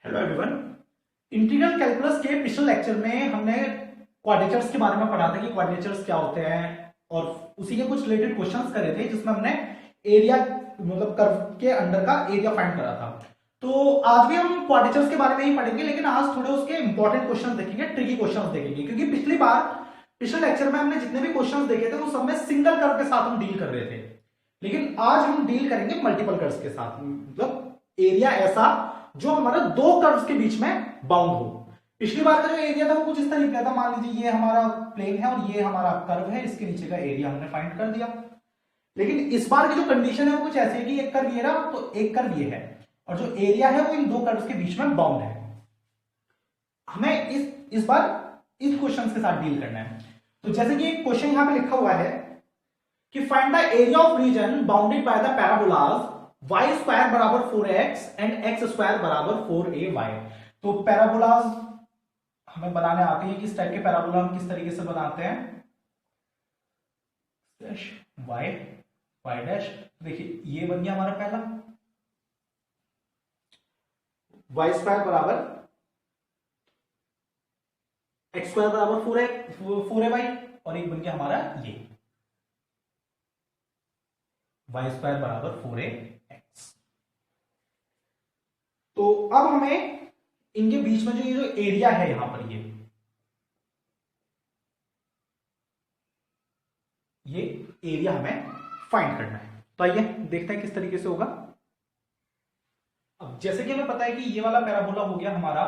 Hello everyone. Integral calculus के पिछले lecture में हमने क्वाड्रेचर्स के बारे में पढ़ा था कि क्वाड्रेचर्स क्या होते हैं और उसी के कुछ रिलेटेड क्वेश्चंस करे थे जिसमें हमने एरिया मतलब कर्व के अंडर का एरिया फाइंड करा था। तो आज भी हम क्वाड्रेचर्स के बारे में ही पढ़ेंगे, लेकिन आज थोड़े उसके इंपॉर्टेंट क्वेश्चंस देखेंगे, ट्रिकी क्वेश्चंस देखेंगे, क्योंकि पिछले लेक्चर में हमने जितने भी क्वेश्चंस देखे थे वो सब में सिंगल कर्व के साथ हम डील कर रहे थे, लेकिन आज हम डील करेंगे मल्टीपल कर्व्स के साथ। मतलब एरिया ऐसा जो हमारा दो कर्व्स के बीच में बाउंड हो। पिछली बार का जो एरिया था वो कुछ इस तरीके का था, मान लीजिए ये हमारा प्लेन है और ये हमारा कर्व है, इसके नीचे का एरिया हमने फाइंड कर दिया। लेकिन इस बार की जो कंडीशन है वो कुछ ऐसी है कि एक कर्व ये रहा तो एक कर्व ये है और जो एरिया है वो इन दो कर्व्स के बीच में बाउंड है। हमें इस बार इस क्वेश्चन के साथ डील करना है। तो जैसे कि क्वेश्चन यहां पे लिखा हुआ है कि find the area of reason bounded by the parabolas y square बराबर 4x एंड x स्क्वायर बराबर 4ay। तो पैराबोलास हमें बनाने आते हैं, किस टाइप के पैराबोला हम किस तरीके से बनाते हैं, y y डैश। देखिए ये बन गया हमारा पहला, y स्क्वायर बराबर x स्क्वायर बराबर 4ay और एक बन गया हमारा ये y स्क्वायर बराबर 4ax। तो अब हमें इनके बीच में जो एरिया है यहां पर ये एरिया हमें फाइंड करना है। तो आइए देखते हैं किस तरीके से होगा। अब जैसे कि हमें पता है कि ये वाला पैराबोला हो गया हमारा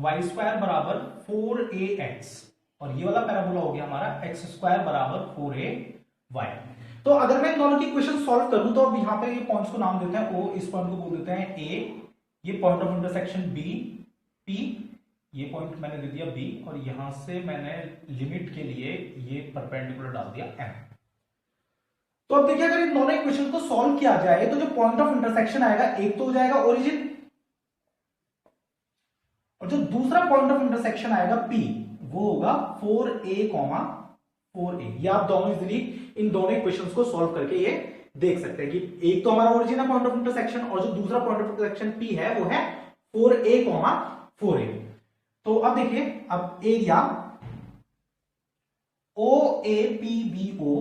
y स्क्वायर बराबर 4ax और ये वाला पैराबोला हो गया हमारा x स्क्वायर बराबर 4ay। तो अगर मैं इन दोनों की इक्वेशन सॉल्व करूं तो अब यहां पे ये पॉइंट्स को नाम देते हैं o, इस पॉइंट को बोल देते हैं a, ये point of intersection b, p, ये पॉइंट मैंने दे दिया b और यहां से मैंने लिमिट के लिए ये परपेंडिकुलर डाल दिया m। तो अब देखिए अगर इन दोनों इक्वेशन को सॉल्व किया जाए तो जो पॉइंट ऑफ इंटरसेक्शन आएगा एक तो हो जाएगा ओरिजिन और जो दूसरा पॉइंट ऑफ इंटरसेक्शन आएगा p वो होगा 4a, ये आप दोनों इजीली इन दोनों इक्वेशंस को सॉल्व करके ये देख सकते हैं कि एक तो हमारा ओरिजिन है पॉइंट ऑफ इंटरसेक्शन और जो दूसरा पॉइंट ऑफ इंटरसेक्शन p है वो है 4a, तो अब देखिए अब area OAPBO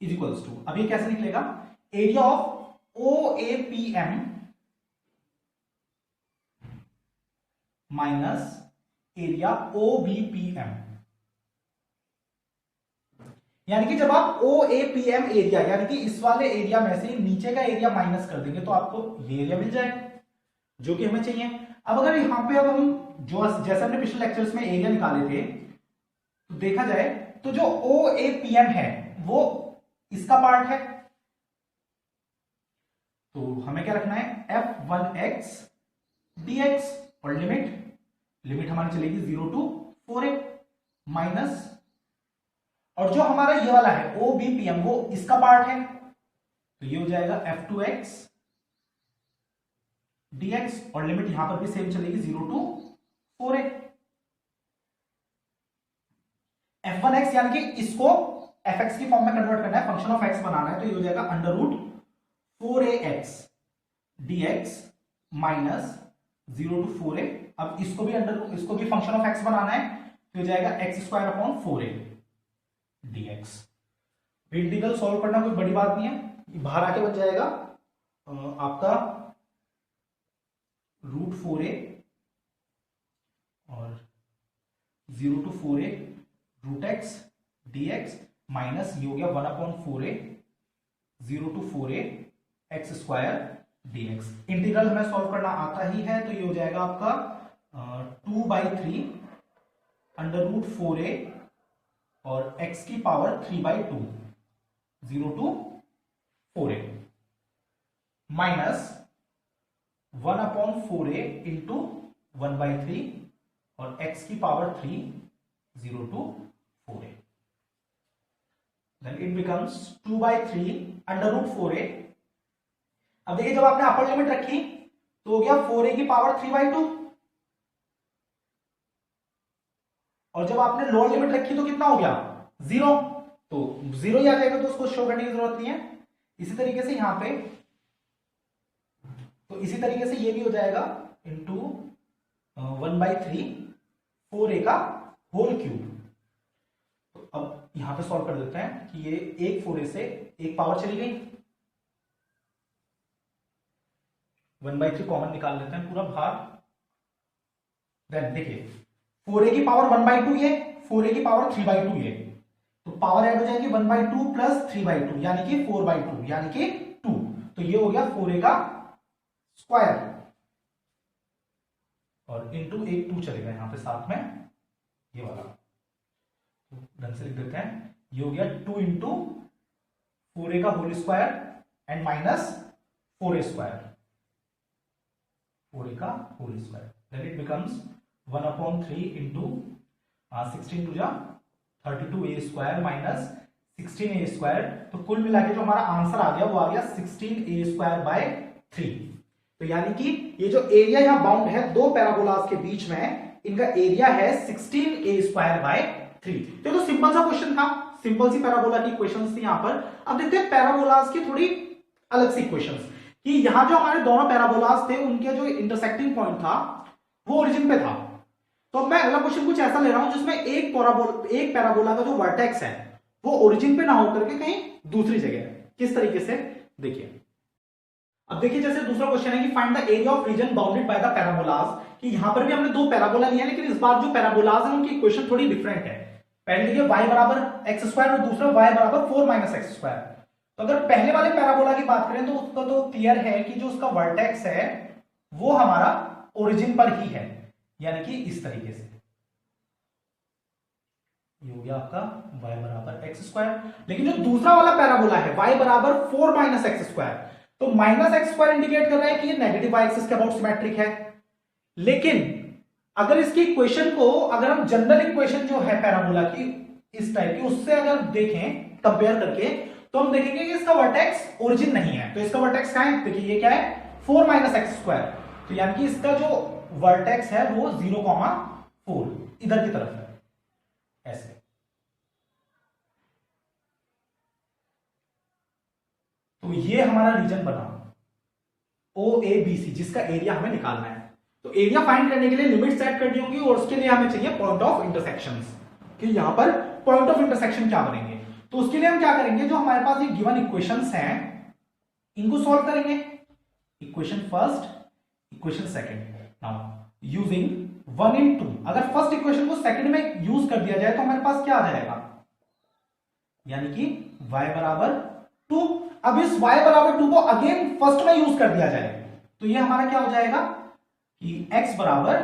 is equals to, अब ये कैसे निकलेगा, area of OAPM minus area OBPM। यानी कि जब आप OAPM एरिया यानी कि इस वाले एरिया में से नीचे का एरिया माइनस कर देंगे तो आपको ये एरिया मिल जाएगा जो कि हमें चाहिए। अब अगर यहां पे अब हम जो जैसे हमने पिछले लेक्चर्स में एरिया निकाले थे तो देखा जाए तो जो OAPM है वो इसका पार्ट है, तो हमें क्या रखना है f1x dx और लिमिट हमारी चलेगी 0 to 4a माइनस और जो हमारा ये वाला है OBPM वो इसका पार्ट है तो ये हो जाएगा f2x dx और लिमिट यहां पर भी सेम चलेगी 0 to 4a। f1x यानी कि इसको fx की फॉर्म में कन्वर्ट करना है, फंक्शन ऑफ x बनाना है, तो ये हो जाएगा under root 4ax dx minus 0 to 4a। अब इसको भी फंक्शन ऑफ x बनाना है तो हो जाएगा x square upon 4a dx। Integral solve करना कोई बड़ी बात नहीं है, बाहर आके बन जाएगा आपका रूट 4a और 0 to 4a root x dx minus ये हो गया 1 upon 4a 0 to 4a x square dx। Integral हमें सॉल्व करना आता ही है तो ये हो जाएगा आपका 2/3 अंडर रूट 4a और x की power 3/2 0 to 4a minus 1 upon 4a into 1/3 और x की power 3 0 to 4a, then it becomes 2/3 under root 4a। अब देखिए जब आपने अपर लिमिट रखी तो हो गया 4a की पावर 3/2 और जब आपने लोअर लिमिट रखी तो कितना हो गया 0, तो 0 ही आ जाएगा तो उसको शो करने की जरूरत नहीं है। इसी तरीके से यहां पे तो इसी तरीके से ये भी हो जाएगा इंटू 1/3 4a का होल क्यूब। तो अब यहां पे सॉल्व कर देते हैं कि ये एक 4a से एक पावर चली गई, 1/3 कॉमन निकाल लेते हैं पूरा भाग। देन देखिए 4a की पावर 1/2 ये, 4a की पावर 3/2 ये, तो पावर ऐड हो जाएगी 1/2 प्लस 3/2 यानी कि 4/2 यानी कि 2। तो ये हो गया 4a का स्क्वायर और इंटू एक 2 चलेगा यहां पे साथ में ये वाला, तो ढंग से लिख देते हैं। ये हो गया 2 इंटू 4a का whole square and minus 4a square, 4a का whole square, then it becomes 1/3 into 16 टू जा 32a square minus 16a square. तो कुल मिला के जो हमारा आंसर आ गया वो आ गया 16a स्क्वायर बाय 3। तो यानी कि ये जो एरिया यहां बाउंड है दो पैराबोलास के बीच में, इनका एरिया है 16a स्क्वायर बाय 3। तो सिंपल सा क्वेश्चन था, सिंपल सी पैराबोला की इक्वेशंस थी यहां पर। अब देखते हैं पैराबोलास की थोड़ी अलग सी इक्वेशंस, कि यहां जो हमारे दोनों पैराबोलास थे उनके जो इंटरसेक्टिंग पॉइंट था वो ओरिजिन पे था। तो मैं अगला क्वेश्चन कुछ ऐसा ले रहा हूं जिसमें एक पैराबोला का जो वर्टेक्स है वो ओरिजिन पे ना होकर के कहीं दूसरी जगह है। किस तरीके से देखिए, अब देखिए जैसे दूसरा क्वेश्चन है कि find the area of reason bounded by the parabolas, कि यहां पर भी हमने दो पैराबोला लिया लेकिन इस बार जो पैराबोलास है उनकी इक्वेशन थोड़ी डिफरेंट है। पहले देखिए y बराबर x² और दूसरा y बराबर 4 - x²। तो अगर पहले वाले पैराबोला की बात करें तो उसका तो क्लियर है कि जो उसका वर्टेक्स है वो हमारा ओरिजिन पर ही है, यानी कि इस तरीके से ये हो गया आपका y बराबर x²। लेकिन जो दूसरा वाला पैराबोला है y बराबर 4 - x², तो -x² इंडिकेट कर रहा है कि ये नेगेटिव y एक्सिस के अबाउट सिमेट्रिक है। लेकिन अगर इसकी इक्वेशन को, अगर हम जनरल इक्वेशन जो है पैराबोला की इस टाइप की उससे अगर देखें कंपेयर करके, तो हम देखेंगे कि इसका वर्टेक्स ओरिजिन नहीं है। तो इसका वर्टेक्स क्या है, देखिए ये क्या है 4 - x², तो यानी कि इसका जो वर्टेक्स है वो 0,4 इधर की तरफ है, ऐसे। तो ये हमारा रीजन बना OABC जिसका एरिया हमें निकालना है। तो एरिया फाइंड करने के लिए लिमिट सेट करनी होगी और उसके लिए हमें चाहिए पॉइंट ऑफ इंटरसेक्शन, कि यहां पर पॉइंट ऑफ इंटरसेक्शन क्या बनेंगे। तो उसके लिए हम क्या करेंगे, जो हमारे पास ये गिवन इक्वेशंस हैं इनको सॉल्व करेंगे। Equation first, equation second. Now using 1 in 2, अगर फर्स्ट इक्वेशन को सेकंड में यूज कर दिया जाए तो हमारे पास क्या आ जाएगा, यानी कि y बराबर 2। अब इस y बराबर 2 को अगेन फर्स्ट में यूज कर दिया जाए तो ये हमारा क्या हो जाएगा कि x बराबर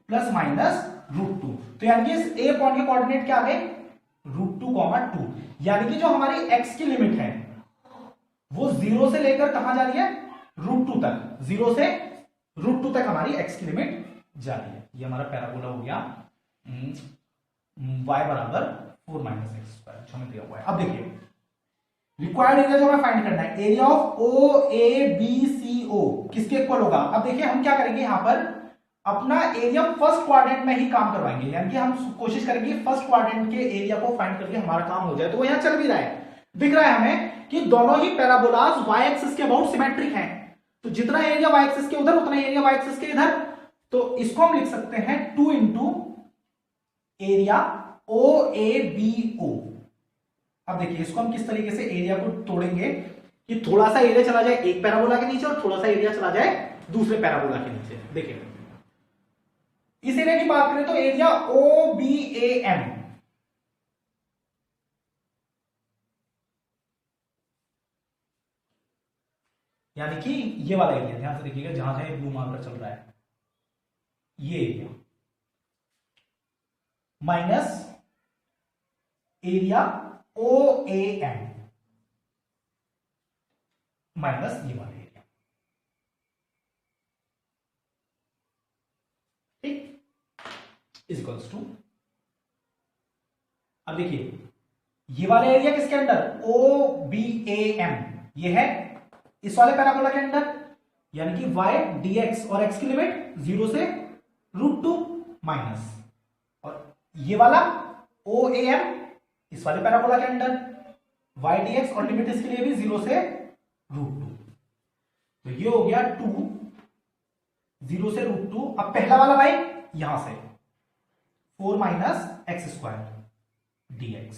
±√2। तो यानी कि इस a पॉइंट के कोऑर्डिनेट क्या आ गए √2, 2, यानी कि जो हमारी x की लिमिट है वो 0 से लेकर कहां जा रही है √2 तक, 0 से √2 तक हमारी x की लिमिट जा रही है। ये हमारा पैराबोला हो गया y बराबर 4 - x² जो हमें दिया हुआ है। अब देखिए रिक्वायर्ड एरिया जो हमें फाइंड करना है, एरिया ऑफ OABCO किसके इक्वल होगा। अब देखिए हम क्या करेंगे, यहां पर अपना एरिया फर्स्ट क्वाड्रेंट में ही काम करवाएंगे, यानी कि हम कोशिश करेंगे फर्स्ट क्वाड्रेंट के एरिया को फाइंड करके हमारा काम हो जाए। तो वो यहां चल भी रहा है, दिख रहा है हमें कि दोनों ही पैराबोलास y एक्सिस के अबाउट सिमेट्रिक हैं। तो जितना एरिया y एक्सिस के उधर उतना एरिया y एक्सिस के इधर। तो इसको हम लिख सकते हैं 2 इंटू एरिया OABO। अब देखिए इसको हम किस तरीके से एरिया को तोड़ेंगे कि थोड़ा सा एरिया चला जाए एक पैराबोला के नीचे और थोड़ा सा एरिया चला जाए दूसरे पैराबोला के नीचे। देखिए इस एरिया की बात करें तो एरिया OBAM, यानी कि ये वाला एरिया, ध्यान से देखिएगा जहां जहां ब्लू मार्कर चल रहा है ये area, minus area OAM minus ये वाला एरिया। ठीक, इज इक्वल्स टू, अब देखिए ये वाला एरिया किसके अंडर OBAM, ये है इस वाले पैराबोला के अंदर, यानी कि y dx और x की लिमिट 0 से √2 माइनस, और ये वाला OAM इस वाले पैराबोला के अंदर y dx और लिमिट इसके लिए भी 0 से √2। तो ये हो गया 2, 0 से √2। अब पहला वाला भाई यहां से 4 minus x square dx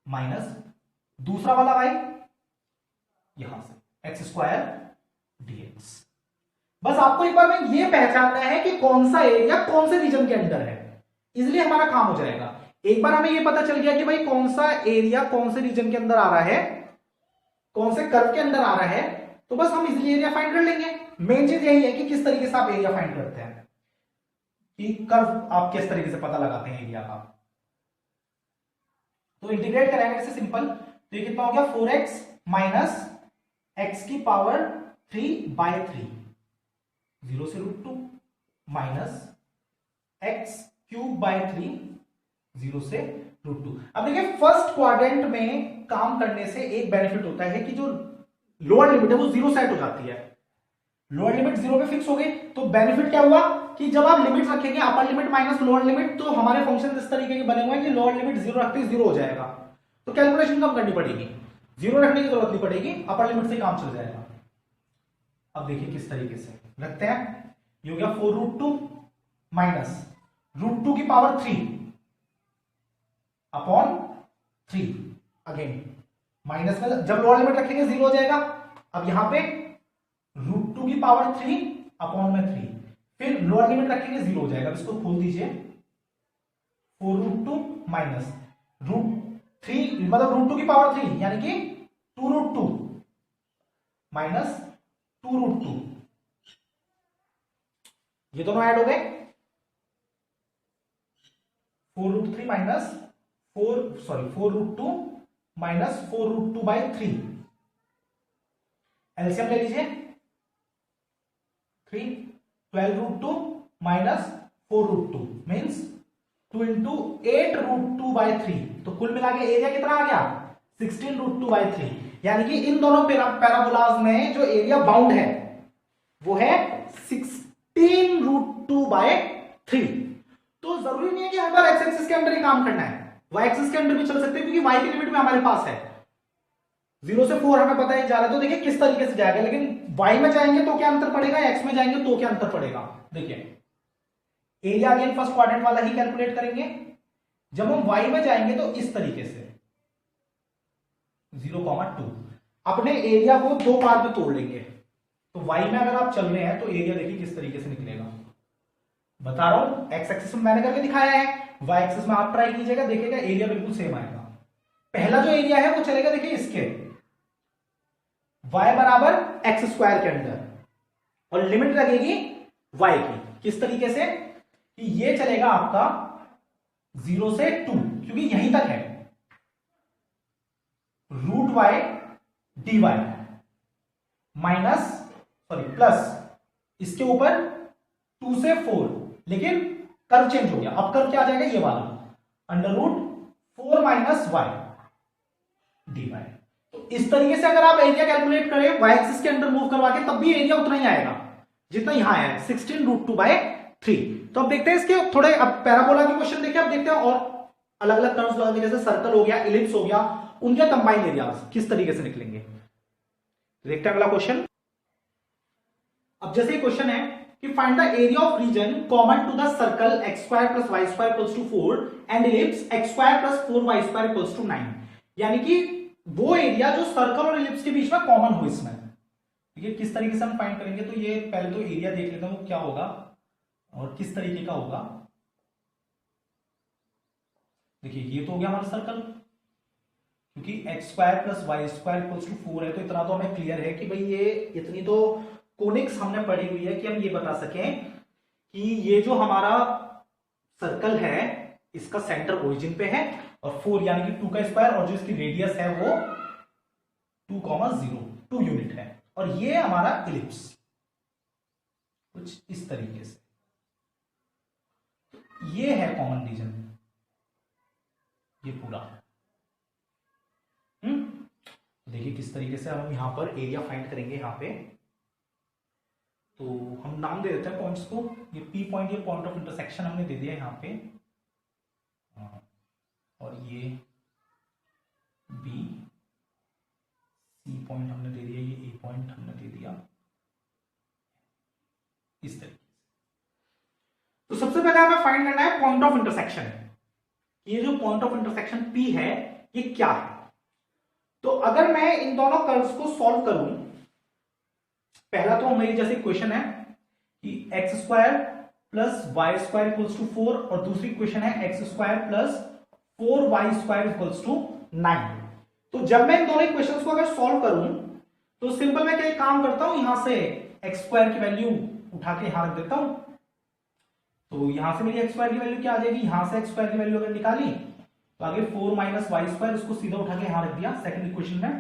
minus दूसरा वाला भाई यहां से एक्स स्क्वायर dx। बस आपको एक बार में ये पहचानना है कि कौन सा एरिया कौन से रीजन के अंदर है, इसलिए हमारा काम हो जाएगा। एक बार हमें ये पता चल गया कि भाई कौन सा एरिया कौन से रीजन के अंदर आ रहा है, कौन से कर्व के अंदर आ रहा है, तो बस हम इजीली एरिया फाइंड कर लेंगे। मेन चीज यही है कि किस तरीके से आप एरिया फाइंड करते हैं, कि कर्व आप किस तरीके से पता लगाते हैं एरिया का। तो इंटीग्रेट कराएंगे इससे सिंपल, तो ये कितना हो गया 4x माइनस एक्स की पावर 3/3, 0 से √2 माइनस x³ 0 से √2। अब देखिए फर्स्ट क्वाड्रेंट में काम करने से एक बेनिफिट होता है कि जो लोअर लिमिट है वो 0 सेट हो जाती है। लोअर लिमिट 0 पे फिक्स हो गई, तो बेनिफिट क्या हुआ कि जब आप लिमिट रखेंगे upper limit minus lower limit, तो हमारे फंक्शन इस तरीके के बने हुए हैं कि लोअर लिमिट 0 रखते ही 0 हो जाएगा, तो कैलकुलेशन कम करनी पड़ेगी, 0 रखने की जरूरत नहीं पड़ेगी, अपर लिमिट से काम चल जाएगा। अब देखिए किस तरीके से रखते हैं, ये हो गया 4√2 माइनस √2 की पावर 3 अपॉन 3, अगेन माइनस में जब लोअर लिमिट रखेंगे 0 हो जाएगा। अब यहां पे √2 की पावर 3 अपॉन में 3, फिर लोअर लिमिट रखेंगे 0 हो जाएगा। इसको खोल दीजिए, 4√2 माइनस √3 मतलब √2 की पावर 3 यानी कि 2√2 माइनस 2√2, ये दोनों ऐड हो गए, 4√3 माइनस 4√2 माइनस 4√2/3, एलसीएम ले लीजिए 3, 12√2 माइनस 4√2 मीन्स 2 इंटू 8√2/3, तो कुल मिला के एरिया कितना आ गया 16√2/3। यानी कि इन दोनों पैराबोलाज में जो एरिया बाउंड है वो है 16√2/3। तो जरूरी नहीं है कि हर बार एक्स एक्सिस के अंदर ही काम करना है, वाई एक्सिस के अंदर भी चल सकते हैं, क्योंकि वाई की लिमिट में हमारे पास है 0 से 4 हमें पता है जा रहा है, तो देखिए किस तरीके से जाएगा। लेकिन वाई में जाएंगे तो क्या अंतर पड़ेगा, एक्स में जाएंगे तो क्या अंतर पड़ेगा। देखिए एरिया अगेन फर्स्ट क्वाड्रेंट वाला ही कैलकुलेट करेंगे। जब हम वाई में जाएंगे तो इस तरीके से 0,2 अपने एरिया को 2 पार्ट में तोड़ लेंगे। तो वाई में अगर आप चल रहे हैं तो एरिया देखिए किस तरीके से निकलेगा, बता रहा हूं एक्स एक्सिस में मैंने करके दिखाया है, वाई एक्सिस में आप ट्राई कीजिएगा, देखिएगा एरिया बिल्कुल सेम आएगा। पहला जो एरिया है वो चलेगा देखिए इसके y बराबर एक्स स्क्वायर के अंदर, और लिमिट लगेगी y की किस तरीके से कि ये चलेगा आपका 0 से 2, क्योंकि यहीं तक है, √y dy माइनस प्लस इसके ऊपर 2 से 4, लेकिन कर्व चेंज हो गया, अब कर्व क्या आ जाएगा ये वाला √4 माइनस y dy। तो इस तरीके से अगर आप एरिया कैलकुलेट करें वाई एक्सिस के अंदर मूव करवा के, तब भी एरिया उतना ही आएगा जितना यहां है 16√2/3। तो अब देखते हैं इसके थोड़े, अब पैराबोला के क्वेश्चन देखिए, अब देखते हैं और अलग अलग टर्म्स लगा के, जैसे सर्कल हो गया, इलिप्स हो गया, उनके कंबाइंड एरियाज किस तरीके से निकलेंगे। देखते हैं अगला क्वेश्चन। अब जैसे क्वेश्चन है कि find the area of region common to the circle x² + y² = 4 and ellipse x² + 4y² = 9। यानी कि वो एरिया जो सर्कल और इलिप्स के बीच में कॉमन हो इसमें, ये किस तरीके से हम फाइंड करेंगे। तो ये पहले तो एरिया देख लेता हूं वो क्या होगा और किस तरीके का होगा। देखिए ये तो हो गया हमारा सर्कल, क्योंकि x² + y² = 4 है, तो इतना तो हमें क्लियर है कि भाई ये इतनी तो कोनिक्स हमने पढ़ी हुई है कि हम ये बता सकें कि ये जो हमारा सर्कल है इसका सेंटर ओरिजिन पे है, और 4 यानी कि 2 का स्क्वायर, और जो इसकी रेडियस है वो 2,0 2 यूनिट है, और ये हमारा इलिप्स कुछ इस तरीके से, ये है कॉमन रीजन ये पूरा। देखिए किस तरीके से हम यहां पर एरिया फाइंड करेंगे। यहां पे तो हम नाम दे देते हैं पॉइंट्स को, ये P पॉइंट, ये पॉइंट ऑफ इंटरसेक्शन हमने दे दिया यहां पे, और ये B, C पॉइंट हमने दे दिया, ये A पॉइंट, पॉइंट हमने दे दिया इस तरीके से। तो सबसे पहले हमें फाइंड करना है पॉइंट ऑफ इंटरसेक्शन। ये जो पॉइंट ऑफ इंटरसेक्शन P है ये क्या है? तो अगर मैं इन दोनों कर्व्स को सॉल्व करूं, पहला तो मेरी जैसे इक्वेशन है कि x square plus y square equals to 4 और दूसरी इक्वेशन है x square plus 4y square equals to 9। तो जब मैं इन दोनों इक्वेशंस को अगर सॉल्व करूं तो सिंपल मैं क्या काम करता हूं, यहां से एक्स स्क्वायर की वैल्यू उठा के यहां रख देता हूं। तो यहां से मेरी एक्स स्क्वायर की वैल्यू क्या आ जाएगी, यहां से एक्स स्क्वायर की वैल्यू अगर निकाली तो आगे 4 माइनस वाई स्क्वायर, उसको सीधा उठा के यहां रख दिया सेकंड इक्वेशन में।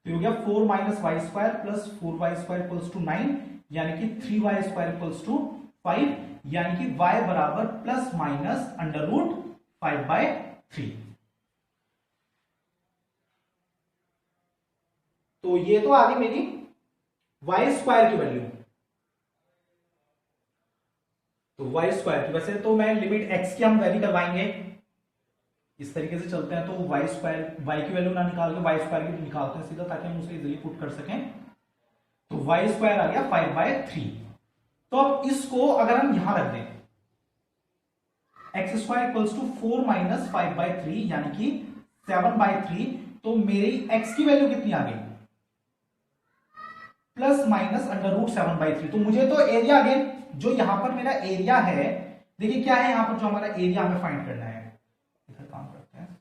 तो हो गया 4 minus y square plus 4y square equals to 9, यानी कि 3y स्क्वायर इक्वल्स टू 5, यानी कि y बराबर प्लस माइनस अंडर रूट 5/3। तो ये तो आ गई मेरी y स्क्वायर की वैल्यू। तो y स्क्वायर की, वैसे तो मैं लिमिट x की हम वैरी करवाएंगे, इस तरीके से चलते हैं। तो y स्क्वायर, y की वैल्यू ना निकाल के y स्क्वायर की निकालते हैं सीधा, ताकि हम उसे इजीली पुट कर सकें। तो y स्क्वायर आ गया 5/3। तो अब इसको अगर हम यहां रख दें x square equals to 4 minus 5/3 यानी कि 7/3, तो मेरी x की वैल्यू कितनी आ गई, प्लस माइनस अंडर रूट 7/3। तो मुझे तो एरिया, अगेन जो यहां पर मेरा एरिया है, देखिए क्या है यहां पर, जो हमारा एरिया हमें फाइंड करना है, इधर काम करते हैं।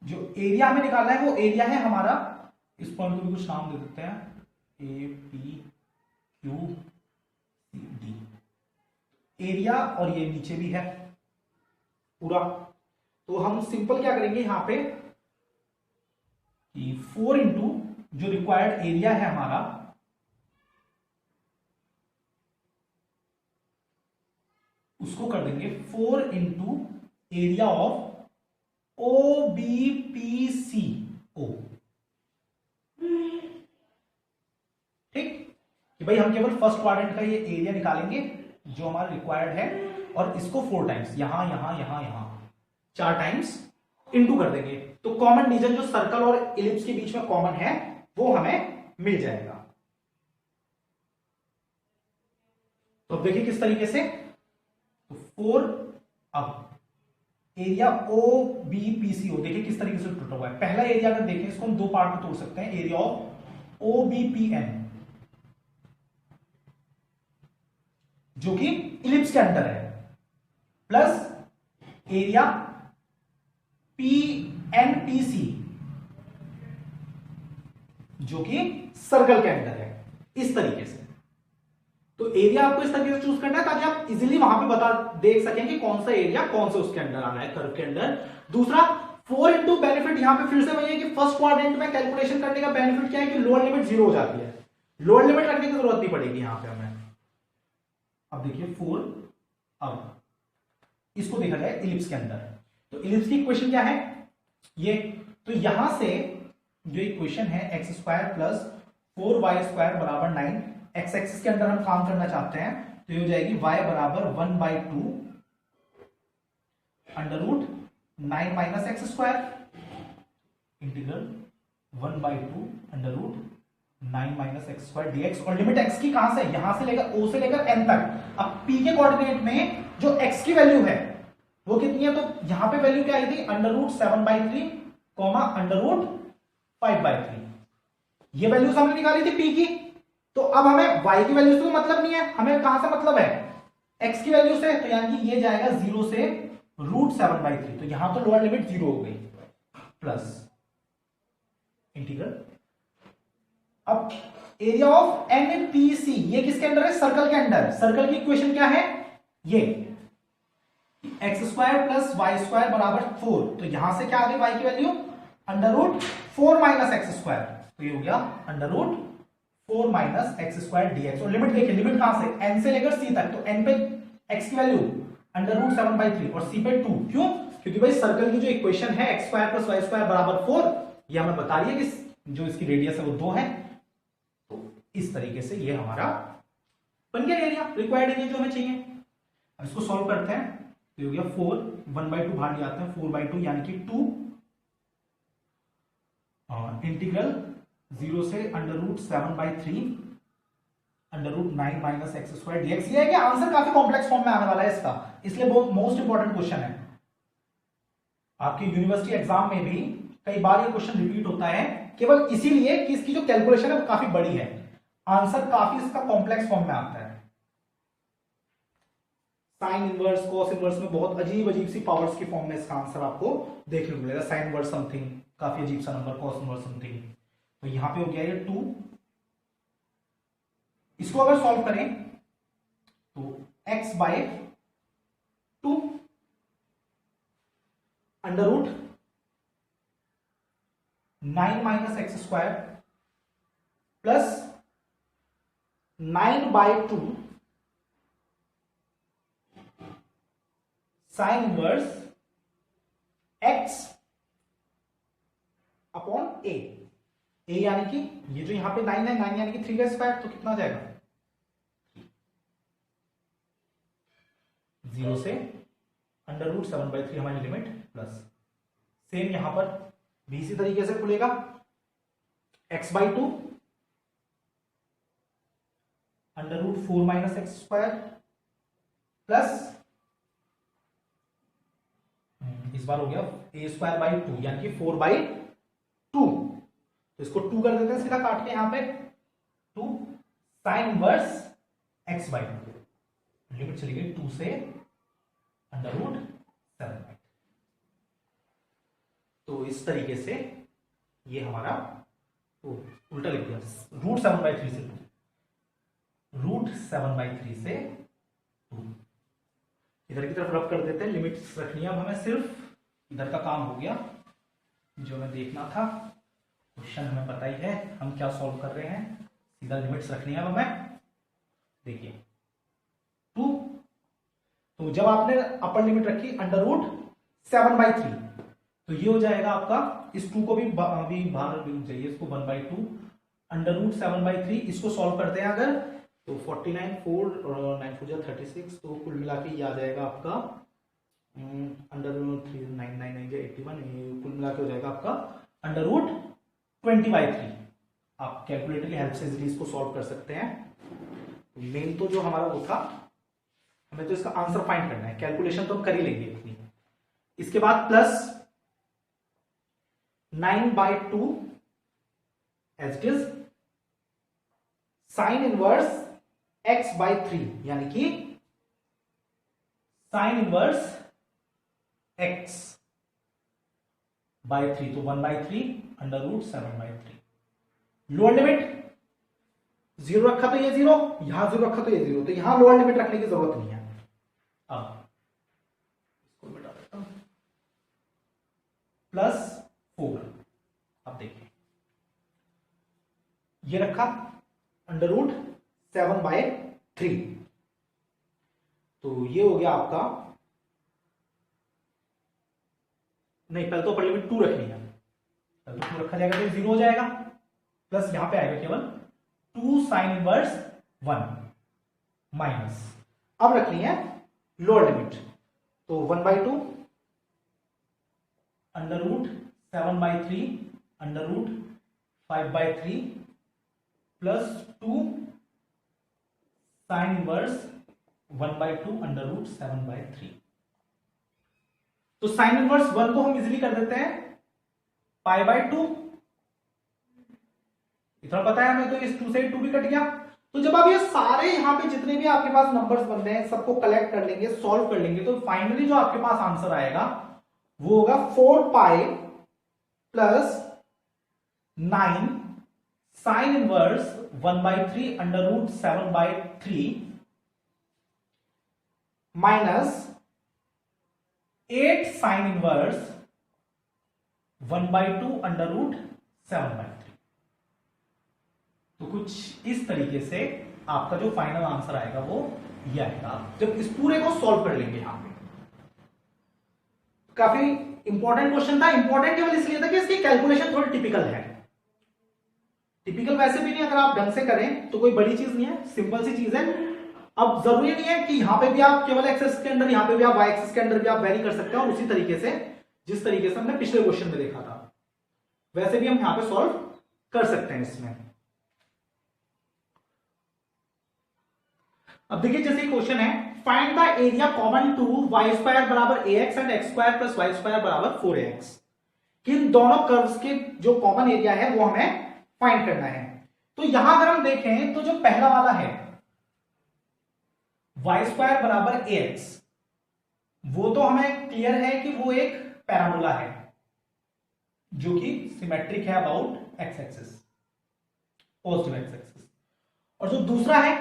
जो एरिया हमें निकालना है वो एरिया है हमारा, इस पॉइंट को भी कुछ नाम दे देते हैं, A P Q C D, area, और ये नीचे भी है पूरा। तो हम सिंपल क्या करेंगे यहां पे कि 4 इंटू जो रिक्वायर्ड एरिया है हमारा, उसको कर देंगे 4 into area of O B P C O. ठीक, कि भाई हम केवल फर्स्ट क्वाड्रेंट का ये एरिया निकालेंगे जो हमारा रिक्वायर्ड है, और इसको 4 टाइम्स यहां यहां यहां यहां 4 टाइम्स इंटू कर देंगे। तो कॉमन रीजन जो सर्कल और इलिप्स के बीच में कॉमन है वो हमें मिल जाएगा। तो अब देखिए किस तरीके से, तो 4, अब area O B P C O, देखिए किस तरीके से टूटा हुआ है। पहला एरिया अगर देखें, इसको हम दो पार्ट में तोड़ सकते हैं, area of O B P N जो कि इलिप्स के अंदर है, plus area P N P C जो कि सर्कल के अंदर है, इस तरीके से। तो एरिया आपको इस तरीके से चूज करना है ताकि आप इजीली वहां पे बता देख सकें कि कौन सा एरिया कौन से उसके अंदर आना है, कर्व के अंदर। दूसरा 4 इंटू बेनिफिट, यहां पे फिर से वही है कि फर्स्ट क्वाड्रेंट में कैलकुलेशन करने का बेनिफिट क्या है कि लोअर लिमिट 0 हो जाती है, लोअर लिमिट रखने की जरूरत नहीं पड़ेगी यहां पे हमें। अब देखिए 4, अब इसको देखा जाए इलिप्स के अंदर, तो इलिप्स की इक्वेशन क्या है ये, तो यहां से जो इक्वेशन है x square plus 4y square बराबर 9, एक्स एक्सिस के अंदर हम काम करना चाहते हैं, तो ये हो जाएगी y बराबर 1/2 under root 9 minus x square integral 1/2 under root 9 minus x square dx। और लिमिट x की कहां से, यहां से लेकर o से लेकर n तक। अब p के कोऑर्डिनेट में जो x की वैल्यू है वो कितनी है, तो यहां पे वैल्यू क्या आई थी, under root 7/3 comma under root 5/3, ये वैल्यूज हमने निकाली थी p की। तो अब हमें y की वैल्यू से मतलब नहीं है, हमें कहां से मतलब है, x की वैल्यू से। तो यानी कि ये जाएगा 0 से रूट 7/3, तो यहां तो लोअर लिमिट 0 हो गई, प्लस इंटीग्रल। अब एरिया ऑफ एनपीसी, ये किसके अंदर है, सर्कल के अंदर। सर्कल की इक्वेशन क्या है, ये x square plus y square बराबर 4, तो यहां से क्या आ गई y की value, under root 4 minus x square, तो ये हो गया under root 4 minus x square dx। और लिमिट देखिए, लिमिट कहां से, n से लेकर c तक, तो n पे x की वैल्यू अंडर रूट 7/3 और c पे 2, क्यों, क्योंकि भाई सर्कल की जो इक्वेशन है x square plus y square बराबर 4, ये हमें बता रही है कि जो इसकी रेडियस है वो 2 है। तो इस तरीके से ये हमारा बन गया एरिया, रिक्वायर्ड एरिया जो हमें चाहिए। अब इसको सॉल्व करते हैं, तो हो गया 4, 1/2 बाहर ले आते हैं, 4/2 यानी कि 2 इंटीग्रल 0 से √7/3 √9 माइनस एक्स स्क्वायर dx। ये है कि आंसर काफी कॉम्प्लेक्स फॉर्म में आने वाला है इसका, इसलिए बहुत मोस्ट इंपॉर्टेंट क्वेश्चन है। आपके यूनिवर्सिटी एग्जाम में भी कई बार ये क्वेश्चन रिपीट होता है, केवल इसीलिए कि इसकी जो कैलकुलेशन है वो काफी बड़ी है, आंसर काफी इसका कॉम्प्लेक्स फॉर्म में आता है। साइन इनवर्स, कॉस इनवर्स में बहुत अजीब अजीब सी पावर्स की फॉर्म में इसका आंसर आपको देखने को मिलेगा। साइन इनवर्स समथिंग काफी अजीब सा नंबर, कॉस इनवर्स समथिंग। तो यहां पे हो गया ये 2। इसको अगर सॉल्व करें तो x/2 √9 minus x square plus 9/2 sine inverse x upon a यानी कि ये जो यहां पे 9 है, 9 यानी कि 3 का स्क्वायर, तो कितना आ जाएगा 0 से √7/3 हमारी लिमिट प्लस। सेम यहां पर भी इसी तरीके से खुलेगा, x/2 √4 minus x square plus इस बार हो गया a²/2 यानी कि 4/2। तो इसको 2 कर देते हैं सीधा काट के, यहां पे 2 साइन इनवर्स x/2, लिमिट चली गई 2 से √7/2। तो इस तरीके से ये हमारा उल्टा लिख दिया, √7/3 से 2, √7/3 से 2। इधर की तरफ रब कर देते हैं, लिमिट्स रखनी है अब हमें, सिर्फ इधर का काम हो गया जो हमें देखना था। क्वेश्चन हमें पता ही है हम क्या सॉल्व कर रहे हैं, सीधा लिमिट्स रखनी है अब हमें। देखिए 2, तो जब आपने अपर लिमिट रखी √7/3 तो ये हो जाएगा आपका, इस 2 को भी अभी बाहर जाइए, इसको 1/2 √7/3। इसको सॉल्व करते हैं अगर तो 49 4 और 9 4 36, तो कुल मिला के ये आ जाएगा आपका √399 81, कुल मिला के हो जाएगा आपका √20/3। आप कैलकुलेटर की हेल्प से इजीली इसको सॉल्व कर सकते हैं। मेन तो जो हमारा वो था, हमें तो इसका आंसर फाइंड करना है, कैलकुलेशन तो हम कर ही लेंगे इतनी। इसके बाद plus 9/2 as it is sine inverse x/3 यानी कि साइन इनवर्स x/3, तो 1/3 √7/3। लोअर लिमिट 0 रखा तो ये 0, यहां 0 रखा तो ये 0, तो यहां लोअर लिमिट रखने की जरूरत नहीं है। अब इसको मिटा देता हूं, +4। अब देखिए ये रखा √7/3, तो ये हो गया आपका, नहीं पहले तो अपर लिमिट 2 रखनी है, पहले 2 रखा जाएगा तो 0 हो जाएगा, प्लस यहां पे आएगा केवल 2 साइन इनवर्स 1 माइनस। अब रखनी है लोअर लिमिट, तो 1/2 √7/3 √5/3 प्लस 2 साइन इनवर्स 1/2 √7/3। तो साइन इनवर्स 1 को हम इजीली कर देते हैं π/2, इतना पता है हमें, तो इस 2 से 2 भी कट गया। तो जब आप ये सारे यहां पे जितने भी आपके पास नंबर्स बन रहे हैं सबको कलेक्ट कर लेंगे, सॉल्व कर लेंगे, तो फाइनली जो आपके पास आंसर आएगा वो होगा 4π + 9 sine inverse 1/3 √7/3 minus 8 sine inverse 1/2 √7/3। तो कुछ इस तरीके से आपका जो फाइनल आंसर आएगा वो ये आएगा, जब इस पूरे को सॉल्व कर लेंगे। यहां पे काफी इंपॉर्टेंट क्वेश्चन था, इंपॉर्टेंट केवल इसलिए था कि इसकी कैलकुलेशन थोड़ी टिपिकल है। टिपिकल वैसे भी नहीं, अगर आप ढंग से करें तो कोई बड़ी चीज नहीं है, सिंपल सी चीज है। अब जरूरी नहीं है कि यहां पे भी आप केवल एक्सेस के अंदर, यहां पे भी आप वाई एक्सेस के अंदर भी आप वेरी कर सकते हैं, और उसी तरीके से जिस तरीके से हमने पिछले क्वेश्चन में देखा था वैसे भी हम यहां पे सॉल्व कर सकते हैं इसमें। अब देखिए जैसे क्वेश्चन है, find the area common to y square बराबर a x and x square plus y square बराबर 4ax। इन दोनों कर्व्स के जो कॉमन एरिया है वो हमें फाइंड करना है। तो यहां अगर हम देखें तो जो पहला वाला है वाई स्क्वायर बराबर ए एक्स, वो तो हमें क्लियर है कि वो एक पैराबोला है जो कि सिमेट्रिक है about x axis, positive x axis. और जो दूसरा है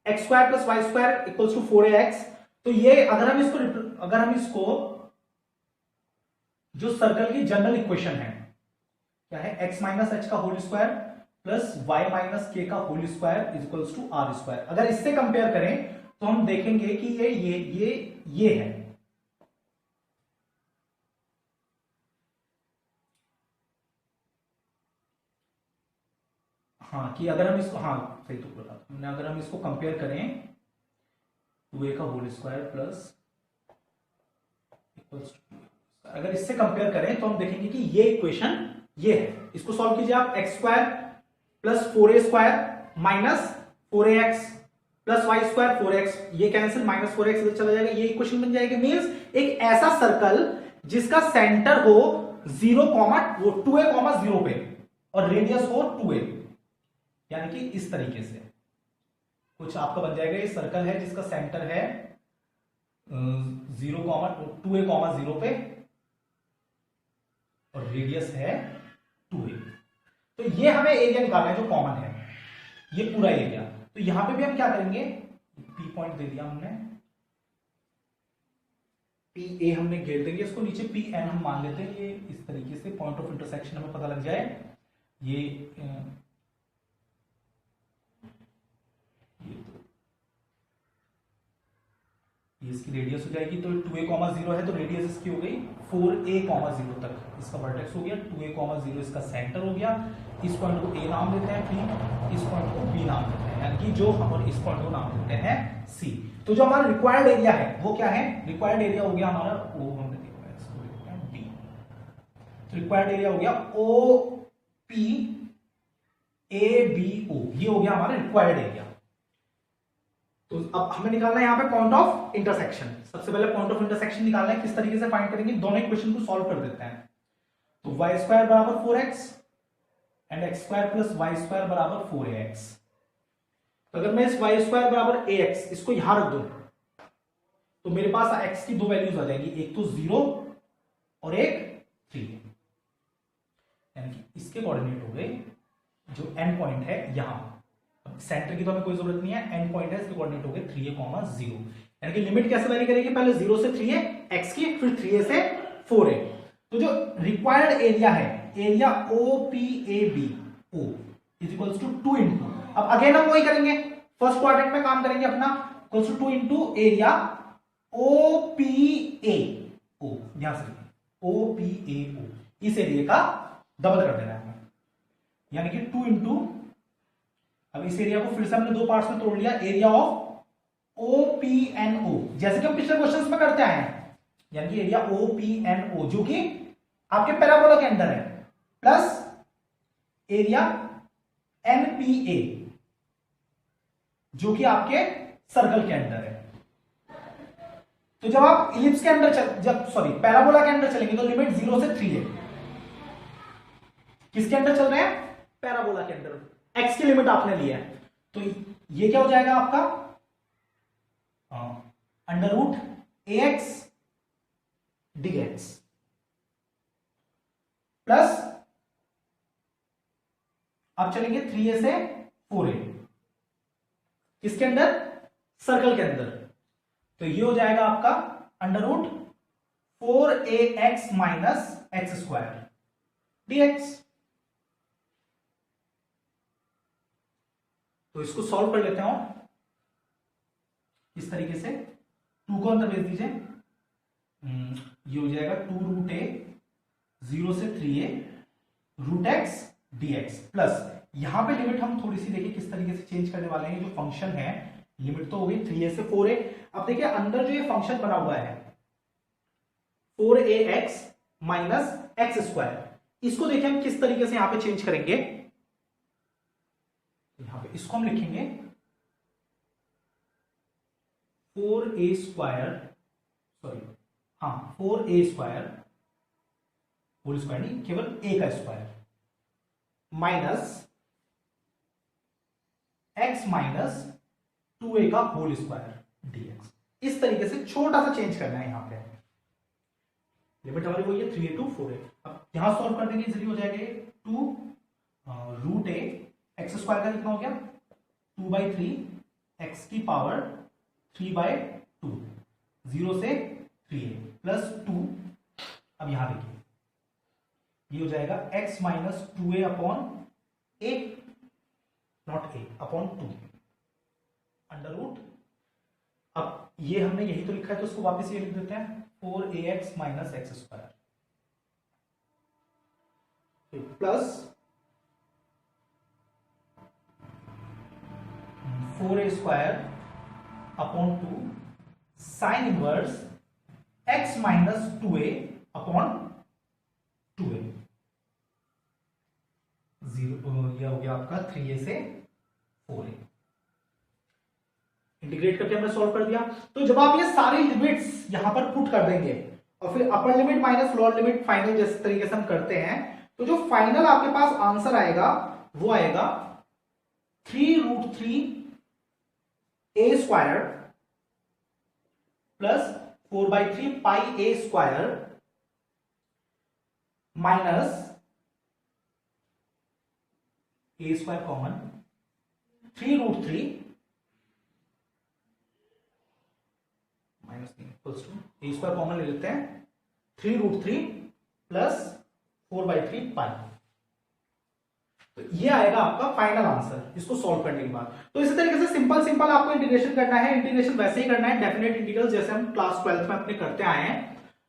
x square plus y square equals to 4ax, तो ये अगर हम इसको जो सर्कल की जनरल इक्वेशन है क्या है, x माइनस एच का whole square plus y minus K का whole square is equals to R square, अगर इससे कंपेयर करें तो हम देखेंगे कि ये है। हाँ कि अगर हम इसको, हाँ सही तो बोला हमने, अगर हम इसको कंपेयर करें 2a का whole square plus equals to, अगर इससे कंपेयर करें तो हम देखेंगे कि ये इक्वेशन ये है। इसको सॉल्व कीजिए आप, x square plus 4a square minus 4ax plus y square 4x, ये कैंसिल, माइनस 4x इधर चला जाएगा, ये इक्वेशन बन जाएगी। मींस एक ऐसा सर्कल जिसका सेंटर हो 0, वो 2a, 0 पे और रेडियस हो 2a, यानी कि इस तरीके से कुछ आपका बन जाएगा। ये सर्कल है जिसका सेंटर है 0, 2a, 0 पे और रेडियस है 2a। तो ये हमें एरिया निकालना है जो कॉमन है, ये पूरा एरिया। तो यहां पे भी हम क्या करेंगे, पी पॉइंट दे दिया हमने, पी ए हमने घेर देंगे इसको, नीचे पी एन हम मान लेते हैं, ये इस तरीके से पॉइंट ऑफ इंटरसेक्शन हमें पता लग जाए। ये इसकी रेडियस हो जाएगी, तो 2a, 0 है तो रेडियस इसकी हो गई 4a, 0 तक इसका वर्टेक्स हो गया, 2a, 0 इसका सेंटर हो गया। इस पॉइंट को a नाम देते हैं P, इस पॉइंट को B नाम देते हैं, यानी कि जो हम इस पॉइंट को नाम देते हैं C। तो जो हमारा रिक्वायर्ड एरिया है वो क्या है, रिक्वायर्ड एरिया हो गया हमारा O, हमने देखा है इसको देखते हैं B, तो रिक्वायर्ड एरिया हो गया OP ABO, ये हो गया हमारा रिक्वायर्ड एरिया। तो अब हमें निकालना है यहाँ पे पॉइंट ऑफ इंटरसेक्शन। सबसे पहले पॉइंट ऑफ इंटरसेक्शन निकालना है, किस तरीके से फाइंड करेंगे, दोनों इक्वेशन को सॉल्व कर देते हैं। तो वाई स्क्वायर बराबर 4x and x square plus y square बराबर 4ax। तो अगर मैं इस वाई स्क्वायर बराबर ax इसको यहां रख दूं तो मेरे पास x की दो वैल्यूज आ जाएगी, एक तो 0 और एक 3, यानी कि इसके कोऑर्डिनेट हो गए जो एंड पॉइंट है यहां, सेंटर की तो हमें कोई जरूरत नहीं है, एंड पॉइंट है, इसके कोऑर्डिनेट हो गए 3a, 0, यानी कि लिमिट कैसे वेरी करेगी, पहले 0 से 3a x की, फिर 3a से 4a। तो जो रिक्वायर्ड एरिया है, area OPABO is equals to 2 into, अब अगेन हम वही करेंगे, फर्स्ट क्वाड्रेंट में काम करेंगे अपना, equals to 2 into area OPAO, ध्यान से OPAO, इस एरिया का डबल कर देना है हमें, यानी कि 2 इंटू, अब इस एरिया को फिर से हमने दो पार्ट्स में तोड़ लिया, एरिया ऑफ OPNO, जैसे कि हम पिछले क्वेश्चंस में करते आए हैं, यानी कि एरिया OPNO जो कि आपके पैराबोला के अंदर है, प्लस एरिया NPA जो कि आपके सर्कल के अंदर है। तो जब आप इलिप्स के अंदर पैराबोला के अंदर चलेंगे तो लिमिट 0 से 3 है, किसके अंदर चल रहे हैं, पैराबोला के अंदर, x की लिमिट आपने लिया है, तो ये क्या हो जाएगा आपका under root ax dx plus, अब चलेंगे 3a से 4a, किसके अंदर, सर्कल के अंदर, तो ये हो जाएगा आपका under root 4ax minus x square dx। तो इसको सॉल्व कर लेते हैं इस तरीके से, 2 को अंदर भेज दीजिए, ये हो जाएगा 2 रूट a 0 से 3a root x dx plus, यहां पे लिमिट हम थोड़ी सी देखिए किस तरीके से चेंज करने वाले हैं। जो फंक्शन है लिमिट तो हो गई 3a से 4a, अब देखिए अंदर जो ये फंक्शन बना हुआ है 4ax माइनस एक्स स्क्वायर, इसको देखिए हम किस तरीके से यहां पे चेंज करेंगे। यहां पे इसको हम लिखेंगे 4a² सॉरी हाँ 4a² होल स्क्वायर नहीं, केवल a का square minus x minus 2a का होल स्क्वायर dx। इस तरीके से छोटा सा चेंज करना है यहां पे। लिमिट हमारी वही है 3a टू 4a। अब यहां सॉल्व कर देंगे इजीली हो जाएगा। 2 रूट a एक्स स्क्वायर का कितना हो गया 2/3 x की पावर 3/2 0 से 3a प्लस 2। अब यहां देखिए ये हो जाएगा x minus 2a upon a not a upon 2 under root. अब ये हमने यही तो लिखा है तो उसको वापस ये लिख देते हैं 4ax minus x square plus 4a² upon 2 sine inverse x minus 2a upon 2a 0 यह हो गया आपका 3a से 4a। इंटीग्रेट करके हमने सॉल्व कर दिया। तो जब आप ये सारी लिमिट्स यहां पर पुट कर देंगे और फिर upper limit minus lower limit final जिस तरीके से हम करते हैं तो जो फाइनल आपके पास आंसर आएगा वो आएगा 3√3 a² plus 4/3 pi a² minus a² common 3√3 minus equals to a² common ले लेते हैं 3√3 प्लस 4/3 पाई। तो ये आएगा आपका फाइनल आंसर इसको सॉल्व करने के बाद। तो इसी तरीके से सिंपल आपको इंटीग्रेशन करना है। इंटीग्रेशन वैसे ही करना है डेफिनेट इंटीग्रल जैसे हम क्लास 12th में अपने करते आए हैं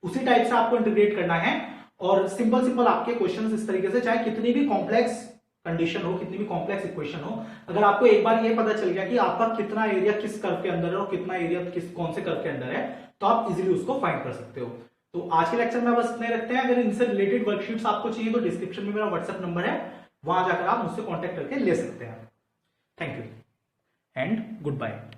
उसी टाइप से आपको इंटीग्रेट करना है। और सिंपल आपके क्वेश्चंस इस तरीके से चाहे कितनी भी कॉम्प्लेक्स कंडीशन हो कितनी भी कॉम्प्लेक्स इक्वेशन हो, अगर आपको एक बार ये पता चल गया कि आपका कितना एरिया किस कर्व के अंदर है और कितना एरिया कौन से कर्व के अंदर है तो आप इजीली उसको फाइंड कर सकते हो। तो आज के लेक्चर में बस इतने रखते हैं। अगर इनसे रिलेटेड वर्कशीट्स आपको चाहिए तो डिस्क्रिप्शन में मेरा व्हाट्सएप नंबर है, वहां जाकर आप मुझसे कांटेक्ट करके ले सकते हैं। Thank you and good bye.